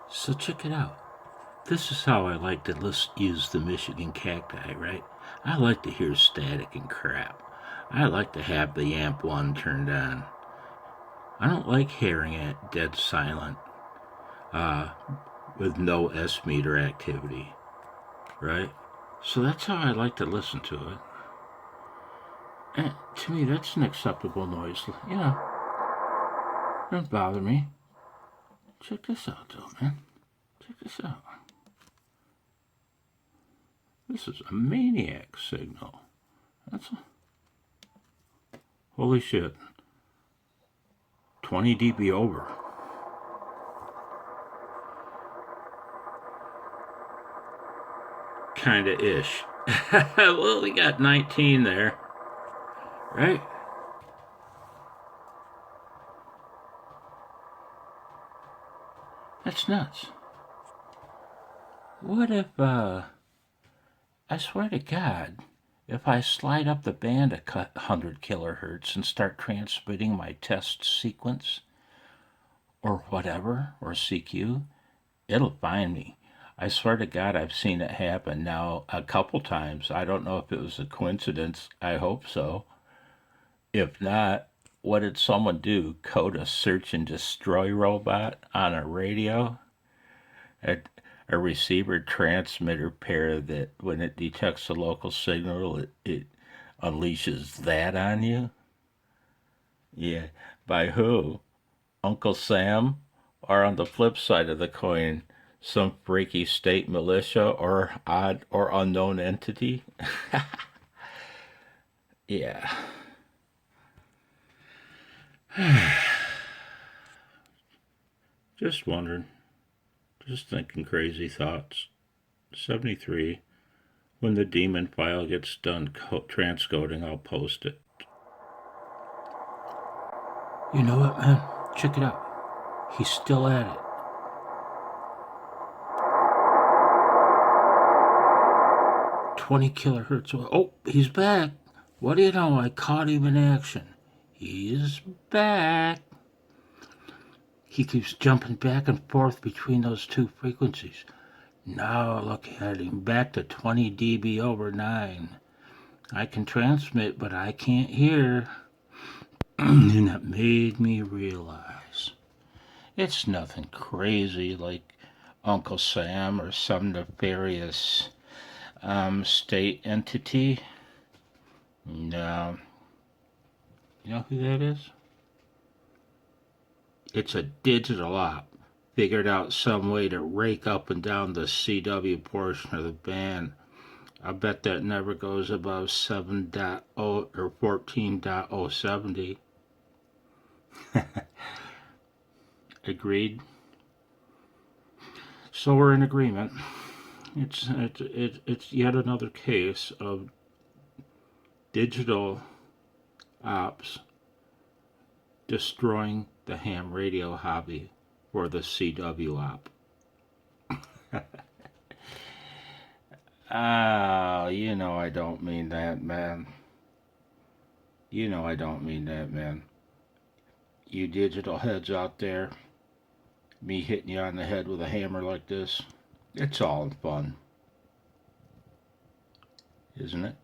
So check it out. This is how I like to use the Michigan cacti, right? I like to hear static and crap. I like to have the amp 1 turned on. I don't like hearing it dead silent with no S meter activity, right? So that's how I like to listen to it. And to me, that's an acceptable noise. You know, don't bother me. Check this out, though, man. Check this out. This is a maniac signal. That's a... Holy shit. 20 dB over. Kinda ish. Well, we got 19 there. Right? That's nuts. What if, I swear to God, if I slide up the band a 100 kilohertz and start transmitting my test sequence, or whatever, or CQ, it'll find me. I swear to God, I've seen it happen now a couple times. I don't know if it was a coincidence. I hope so. If not, what did someone do? Code a search and destroy robot on a radio? A receiver transmitter pair that when it detects a local signal, it unleashes that on you? Yeah. By who? Uncle Sam? Or on the flip side of the coin, some freaky state militia or odd or unknown entity? Yeah. Just wondering. Just thinking crazy thoughts. 73. When the daemon file gets done transcoding, I'll post it. You know what, man? Check it out. He's still at it. "20 kilohertz. Oh, he's back. What do you know? I caught him in action. He's back. He keeps jumping back and forth between those two frequencies. Now look at him, back to 20 dB over 9. I can transmit, but I can't hear." And that made me realize it's nothing crazy like Uncle Sam or some nefarious state entity. No. You know who that is? It's a digital op. Figured out some way to rake up and down the CW portion of the band. I bet that never goes above 7.0 or 14.070. Agreed? So we're in agreement. It's yet another case of digital ops destroying the ham radio hobby for the CW op. You know I don't mean that, man. You know I don't mean that, man. You digital heads out there, me hitting you on the head with a hammer like this, it's all in fun, isn't it?